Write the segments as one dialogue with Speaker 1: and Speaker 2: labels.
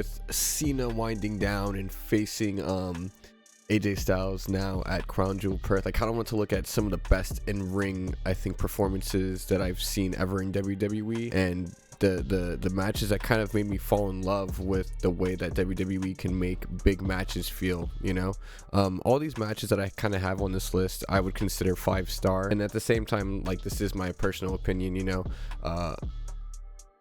Speaker 1: with Cena winding down and facing AJ Styles now at Crown Jewel Perth, I kind of want to look at some of the best in-ring, I think, performances that I've seen ever in WWE, and the matches that kind of made me fall in love with the way that WWE can make big matches feel, you know. All these matches that I kind of have on this list I would consider 5-star, and at the same time, like, this is my personal opinion, you know.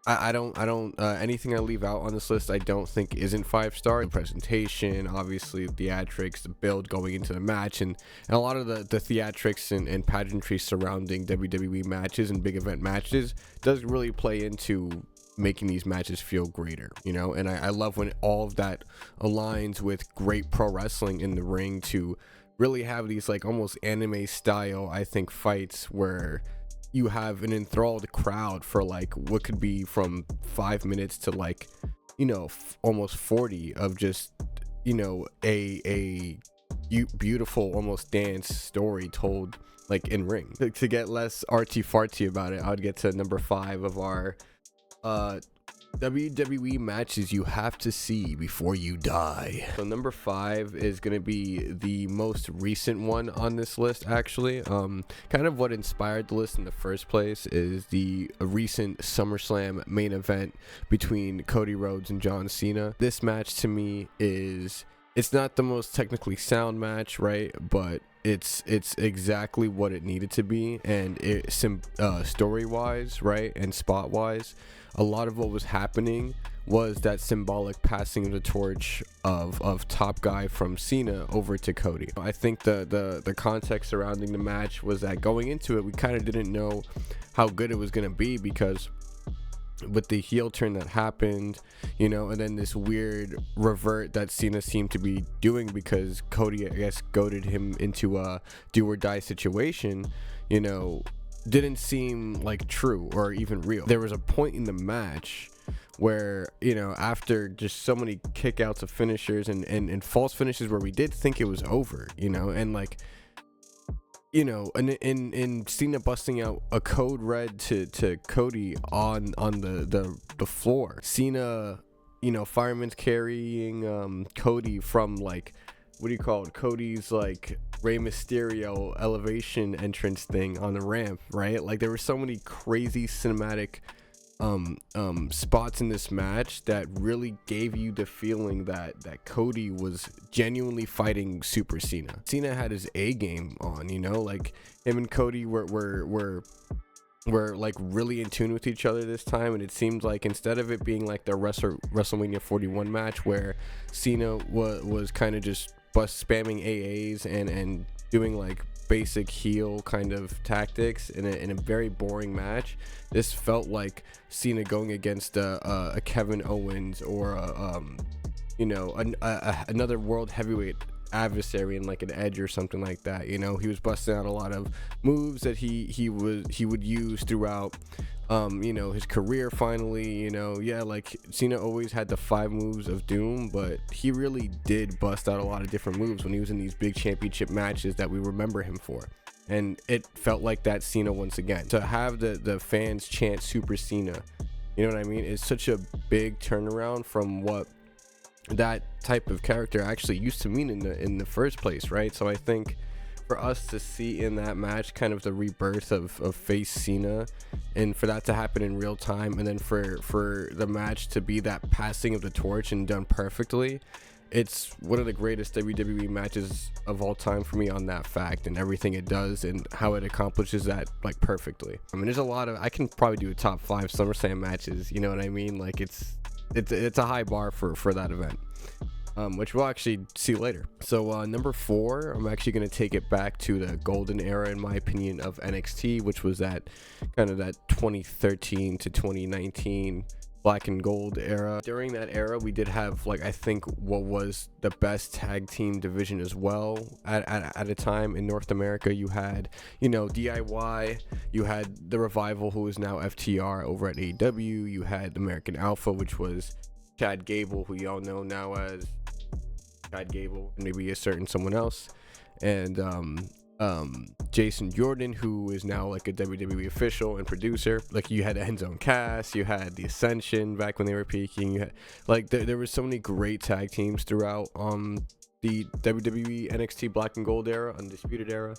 Speaker 1: I don't anything I leave out on this list I don't think isn't 5-star. The presentation, obviously theatrics, the build going into the match, and a lot of the theatrics and pageantry surrounding WWE matches and big event matches does really play into making these matches feel greater, you know. And I love when all of that aligns with great pro wrestling in the ring to really have these like almost anime style, I think, fights where you have an enthralled crowd for like what could be from 5 minutes to like, you know, almost 40 of just, you know, a beautiful almost dance story told like in ring. To get less arty farty about it, I would get to number 5 of our WWE matches you have to see before you die. So number 5 is going to be the most recent one on this list, actually. Kind of what inspired the list in the first place is the recent SummerSlam main event between Cody Rhodes and John Cena. This match to me it's not the most technically sound match, right? But it's exactly what it needed to be, and story wise, right, and spot wise, a lot of what was happening was that symbolic passing of the torch of top guy from Cena over to Cody. I think the context surrounding the match was that going into it, we kind of didn't know how good it was going to be, because with the heel turn that happened, you know, and then this weird revert that Cena seemed to be doing because Cody, I guess, goaded him into a do or die situation, you know, didn't seem like true or even real. There was a point in the match where, you know, after just so many kickouts of finishers and false finishes where we did think it was over, you know, and like, you know, and Cena busting out a code red to Cody on the floor. Cena, you know, fireman's carrying Cody from like, what do you call it? Cody's like Rey Mysterio elevation entrance thing on the ramp, right? Like there were so many crazy cinematic spots in this match that really gave you the feeling that Cody was genuinely fighting Super Cena. Cena had his A game on, you know, like him and Cody were like really in tune with each other this time, and it seemed like instead of it being like the WrestleMania 41 match where Cena was kind of just spamming AAs and doing like basic heel kind of tactics in a very boring match, this felt like Cena going against a Kevin Owens or you know, another world heavyweight adversary in like an Edge or something like that. You know, he was busting out a lot of moves that he would use throughout you know, his career. Finally, you know, yeah, like Cena always had the 5 moves of doom, but he really did bust out a lot of different moves when he was in these big championship matches that we remember him for, and it felt like that Cena once again. To have the fans chant Super Cena, you know what I mean, it's such a big turnaround from what that type of character actually used to mean in the first place, right? So I think for us to see in that match kind of the rebirth of face Cena, and for that to happen in real time, and then for the match to be that passing of the torch and done perfectly, it's one of the greatest WWE matches of all time for me on that fact, and everything it does and how it accomplishes that like perfectly. I mean, there's a lot of, I can probably do a top 5 SummerSlam matches, you know what I mean? Like it's a high bar for that event, which we'll actually see later. So number 4, I'm actually going to take it back to the golden era, in my opinion, of NXT, which was that kind of that 2013 to 2019 black and gold era. During that era, we did have, like, I think what was the best tag team division as well at a time in North America. You had, you know, DIY, you had the Revival, who is now FTR over at AEW, you had American Alpha, which was Chad Gable, who y'all know now as Chad Gable, maybe a certain someone else, and Jason Jordan, who is now like a WWE official and producer. Like, you had End Zone Cass, you had the Ascension back when they were peaking. You had like there were so many great tag teams throughout the WWE NXT Black and Gold era, Undisputed era.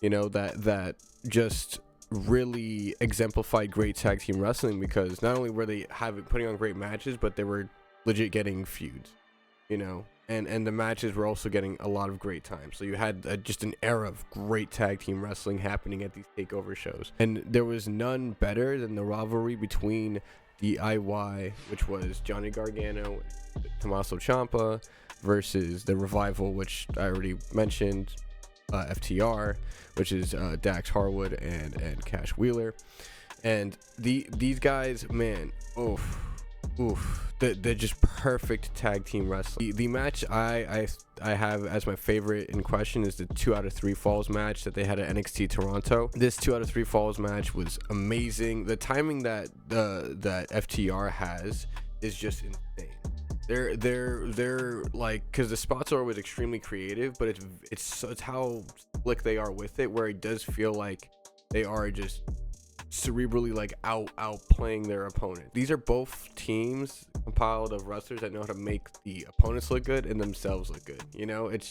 Speaker 1: You know, that just really exemplified great tag team wrestling, because not only were they putting on great matches, but they were legit getting feuds, you know, and the matches were also getting a lot of great time. So you had just an era of great tag team wrestling happening at these takeover shows, and there was none better than the rivalry between DIY, which was Johnny Gargano and Tommaso Ciampa, versus the Revival, which I already mentioned, FTR, which is Dax Harwood and Cash Wheeler. And these guys, man, they're just perfect tag team wrestling. The match I have as my favorite in question is the 2 out of 3 falls match that they had at NXT Toronto. This 2 out of 3 falls match was amazing. The timing that FTR has is just insane. They're like, because the spots are always extremely creative, but it's how slick they are with it, where it does feel like they are just cerebrally like outplaying their opponent. These are both teams compiled of wrestlers that know how to make the opponents look good and themselves look good. You know, it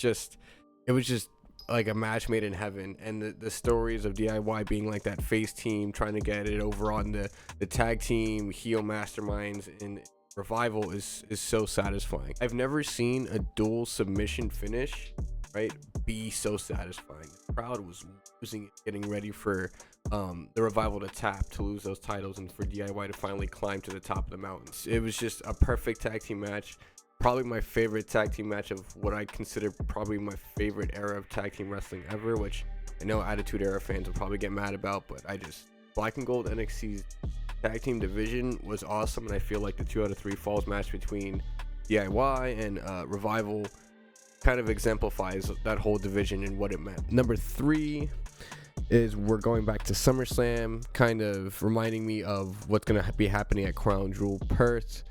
Speaker 1: was just like a match made in heaven. And the stories of DIY being like that face team trying to get it over on the tag team heel masterminds in Revival is so satisfying. I've never seen a dual submission finish, right, be so satisfying. The crowd was losing it, getting ready for the Revival to tap to lose those titles, and for DIY to finally climb to the top of the mountains. It was just a perfect tag team match. Probably my favorite tag team match of what I consider probably my favorite era of tag team wrestling ever, which I know Attitude Era fans will probably get mad about, but Black and Gold NXT's tag team division was awesome, and I feel like the 2 out of 3 falls match between DIY and Revival kind of exemplifies that whole division and what it meant. Number 3 is we're going back to SummerSlam, kind of reminding me of what's going to be happening at Crown Jewel Perth.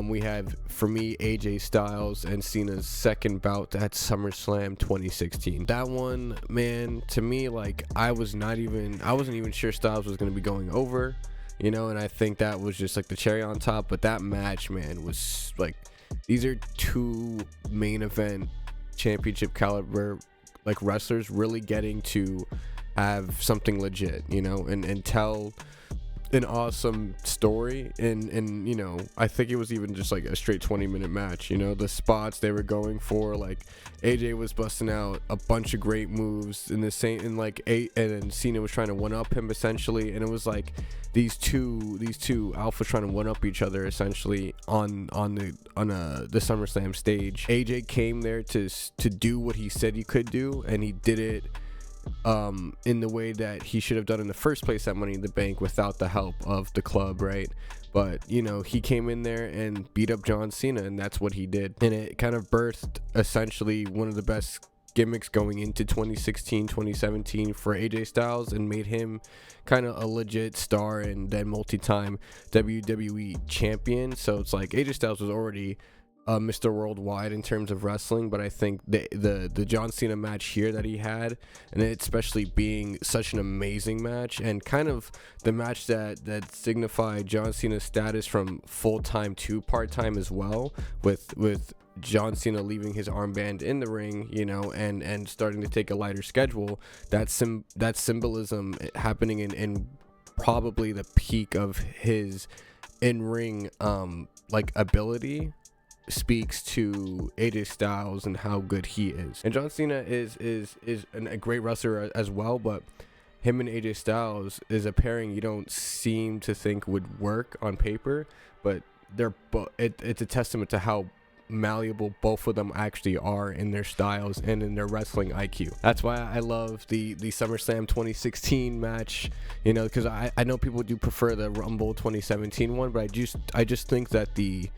Speaker 1: We have, for me, AJ Styles and Cena's second bout at SummerSlam 2016. That one, man, to me, like, I wasn't even sure Styles was going to be going over, you know, and I think that was just like the cherry on top. But that match, man, was like, these are 2 main event championship caliber like wrestlers really getting to have something legit, you know, and tell an awesome story. And you know, I think it was even just like a straight 20-minute match. You know, the spots they were going for, like AJ was busting out a bunch of great moves in the same, and like and then Cena was trying to one up him essentially, and it was like these two alphas trying to one up each other essentially on the SummerSlam stage. AJ came there to do what he said he could do, and he did it in the way that he should have done in the first place at Money in the Bank without the help of the club, right? But you know, he came in there and beat up John Cena, and that's what he did, and it kind of birthed essentially one of the best gimmicks going into 2016-2017 for AJ Styles, and made him kind of a legit star and then multi-time WWE champion. So it's like AJ Styles was already Mr. Worldwide in terms of wrestling, but I think the John Cena match here that he had, and it especially being such an amazing match, and kind of the match that signified John Cena's status from full-time to part-time as well, with John Cena leaving his armband in the ring, you know, and starting to take a lighter schedule. That symbolism happening in probably the peak of his in-ring like ability speaks to AJ Styles and how good he is. And John Cena is a great wrestler as well, but him and AJ Styles is a pairing you don't seem to think would work on paper, but it's a testament to how malleable both of them actually are in their styles and in their wrestling IQ. That's why I love the SummerSlam 2016 match, you know, because I know people do prefer the Rumble 2017 one, but I just think that the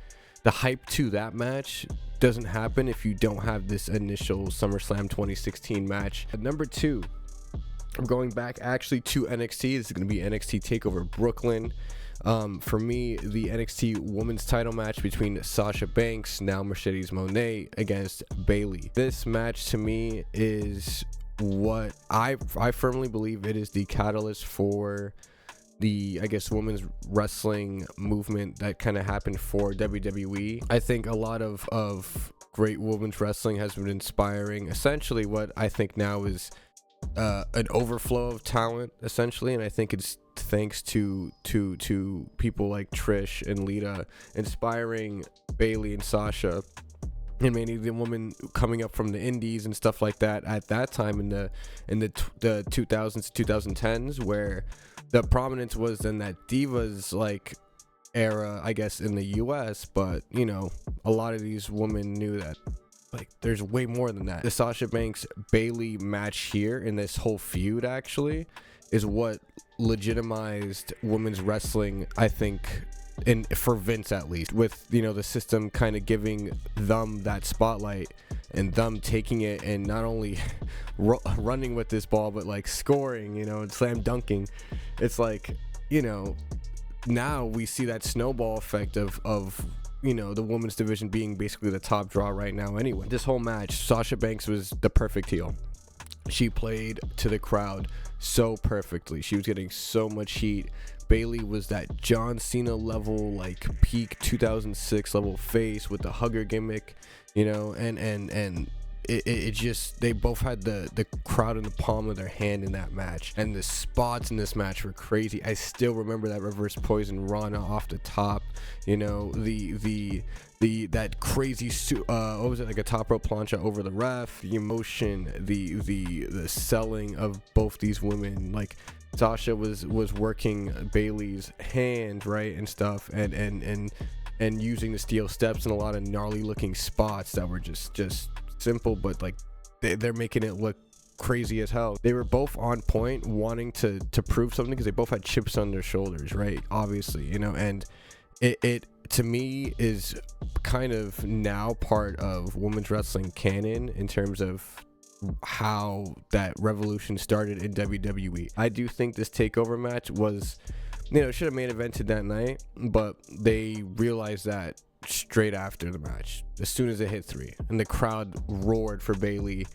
Speaker 1: hype to that match doesn't happen if you don't have this initial SummerSlam 2016 match. At number 2, I'm going back actually to NXT. This is going to be NXT TakeOver Brooklyn. For me, the NXT Women's title match between Sasha Banks, now Mercedes Moné, against Bayley. This match to me is what I firmly believe it is the catalyst for the, I guess, women's wrestling movement that kind of happened for WWE. I think a lot of great women's wrestling has been inspiring essentially what I think now is an overflow of talent essentially, and I think it's thanks to people like Trish and Lita inspiring Bayley and Sasha, and mainly the woman coming up from the indies and stuff like that at that time in the 2000s to 2010s, where the prominence was in that divas like era, I guess, in the US, but you know, a lot of these women knew that like there's way more than that. The Sasha Banks Bayley match here in this whole feud actually is what legitimized women's wrestling, I think, and for Vince at least, with, you know, the system kind of giving them that spotlight and them taking it and not only running with this ball but like scoring, you know, and slam dunking. It's like, you know, now we see that snowball effect of you know, the women's division being basically the top draw right now anyway. This whole match, Sasha Banks was the perfect heel. She played to the crowd so perfectly. She was getting so much heat. Bayley was that John Cena level, like peak 2006 level face with the hugger gimmick, you know, and it just, they both had the crowd in the palm of their hand in that match, and the spots in this match were crazy. I still remember that reverse poison Rana off the top, you know, that crazy what was it, like a top rope plancha over the ref, the emotion, the selling of both these women. Like Sasha was working Bayley's hand, right, and stuff, and using the steel steps in a lot of gnarly looking spots that were just simple, but like they're making it look crazy as hell. They were both on point, wanting to prove something, because they both had chips on their shoulders, right, obviously, you know, and it to me is kind of now part of women's wrestling canon in terms of how that revolution started in WWE. I do think this takeover match was, you know, should have main evented that night, but they realized that straight after the match, as soon as it hit 3, and the crowd roared for Bayley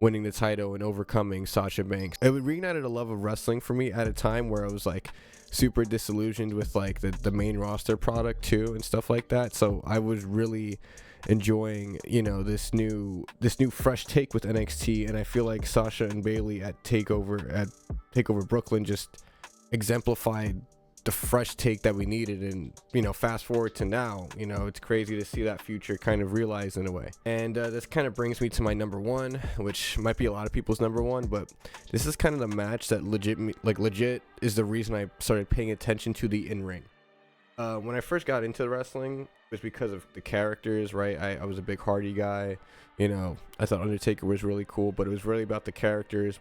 Speaker 1: winning the title and overcoming Sasha Banks. It reignited a love of wrestling for me at a time where I was like super disillusioned with like the main roster product too and stuff like that. So I was really enjoying, you know, this new fresh take with NXT, and I feel like Sasha and Bayley at Takeover Brooklyn just exemplified the fresh take that we needed. And, you know, fast forward to now, you know, it's crazy to see that future kind of realized in a way. And this kind of brings me to my number one, which might be a lot of people's number one, but this is kind of the match that legit is the reason I started paying attention to the in-ring. When I first got into wrestling, it was because of the characters, right? I was a big Hardy guy, you know, I thought Undertaker was really cool, but it was really about the characters.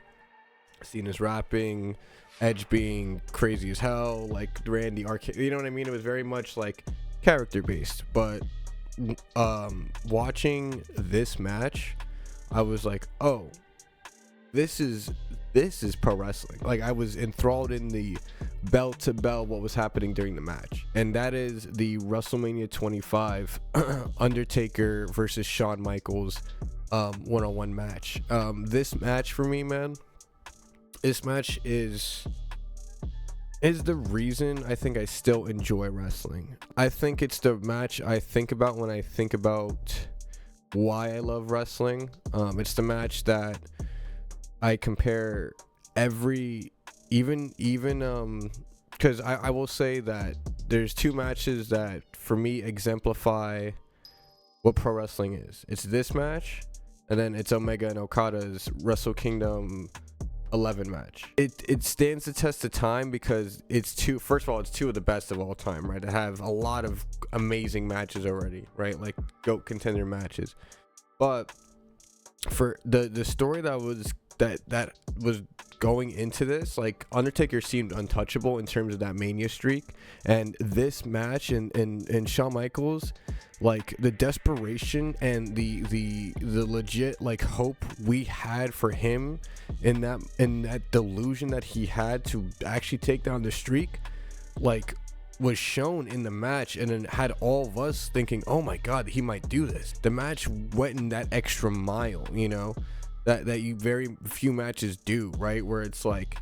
Speaker 1: Cena's rapping, Edge being crazy as hell, like Randy Arcade, you know what I mean? It was very much like character based. But watching this match, I was like, oh, this is pro wrestling. Like, I was enthralled in the bell to bell what was happening during the match, and that is the WrestleMania 25 Undertaker versus Shawn Michaels one-on-one match. This match for me, man, this match is the reason I think I still enjoy wrestling. I think it's the match I think about when I think about why I love wrestling. It's the match that I compare because I will say that there's two matches that for me exemplify what pro wrestling is. It's this match, and then it's Omega and Okada's Wrestle Kingdom 11 match. It stands the test of time because first of all, it's two of the best of all time, right? It have a lot of amazing matches already, right? Like GOAT contender matches. But for the story that was going into this, like, Undertaker seemed untouchable in terms of that Mania streak, and this match and Shawn Michaels, like the desperation and the legit like hope we had for him in that delusion that he had to actually take down the streak, like, was shown in the match, and then had all of us thinking, oh my god, he might do this. The match went in that extra mile, you know. that you very few matches do, right? Where it's like,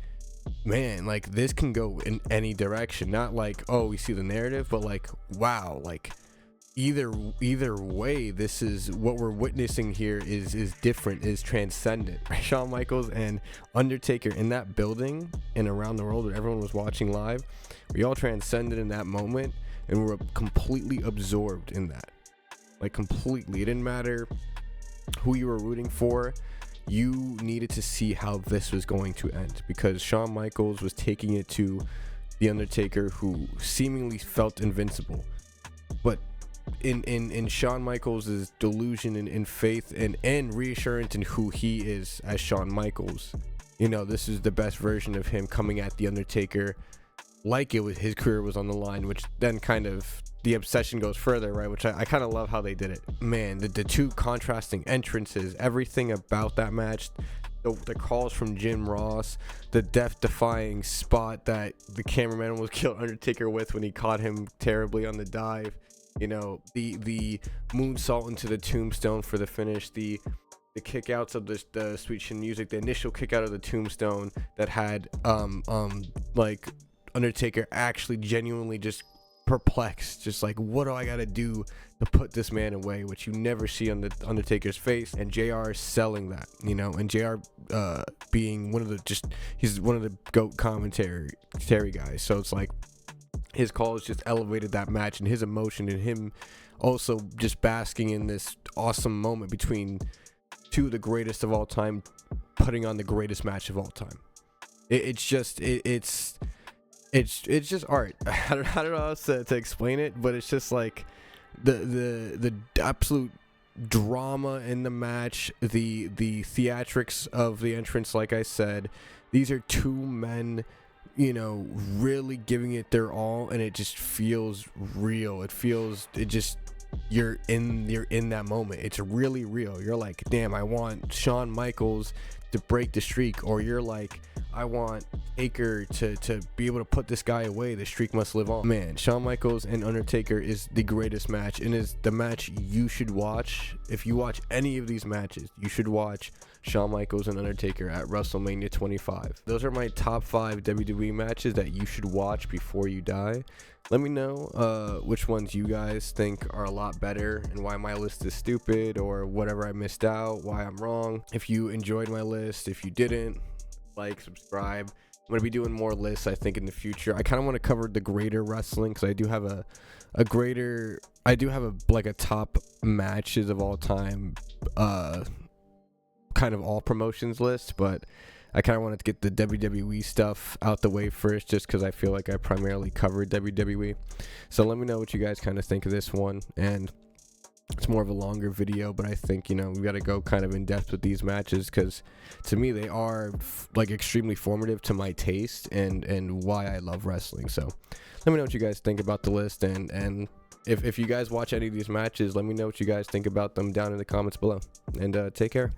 Speaker 1: man, like this can go in any direction. Not like, oh, we see the narrative, but like, wow, like either way, this is what we're witnessing here is different, is transcendent. Right? Shawn Michaels and Undertaker in that building and around the world where everyone was watching live, we all transcended in that moment and were completely absorbed in that. Like completely. It didn't matter who you were rooting for. You needed to see how this was going to end, because Shawn Michaels was taking it to the Undertaker, who seemingly felt invincible. But in Shawn Michaels' delusion and in faith and reassurance in who he is as Shawn Michaels, you know, this is the best version of him coming at the Undertaker like it was his career was on the line, which then kind of the obsession goes further, right? Which I kind of love how they did it. Man, the two contrasting entrances, everything about that match, the calls from Jim Ross, the death-defying spot that the cameraman was killed Undertaker with when he caught him terribly on the dive, you know, the moonsault into the tombstone for the finish, the kickouts of the Sweet Chin Music, the initial kick out of the tombstone that had like Undertaker actually genuinely just perplexed, just like, what do I gotta do to put this man away, which you never see on the Undertaker's face. And JR selling that, you know, and JR being one of the he's one of the GOAT commentary guys, so it's like his calls just elevated that match, and his emotion, and him also just basking in this awesome moment between two of the greatest of all time, putting on the greatest match of all time. It's just art. I don't know how else to explain it, but it's just like the absolute drama in the match, the theatrics of the entrance. Like I said, these are two men, you know, really giving it their all, and it just feels real. You're in that moment. It's really real. You're like, damn, I want Shawn Michaels to break the streak, or you're like, I want Taker to be able to put this guy away. The streak must live on. Man, Shawn Michaels and Undertaker is the greatest match, and is the match you should watch. If you watch any of these matches, you should watch Shawn Michaels and Undertaker at WrestleMania 25. Those are my top 5 WWE matches that you should watch before you die. Let me know which ones you guys think are a lot better, and why my list is stupid, or whatever I missed out, why I'm wrong. If you enjoyed my list, if you didn't, like, subscribe. I'm going to be doing more lists, I think, in the future. I kind of want to cover the greater wrestling, because I do have a top matches of all time, kind of all promotions list, but I kind of wanted to get the WWE stuff out the way first, just because I feel like I primarily covered WWE. So let me know what you guys kind of think of this one, and it's more of a longer video, but I think, you know, we got to go kind of in depth with these matches, because to me they are like extremely formative to my taste and why I love wrestling. So let me know what you guys think about the list, and if you guys watch any of these matches, let me know what you guys think about them down in the comments below, and take care.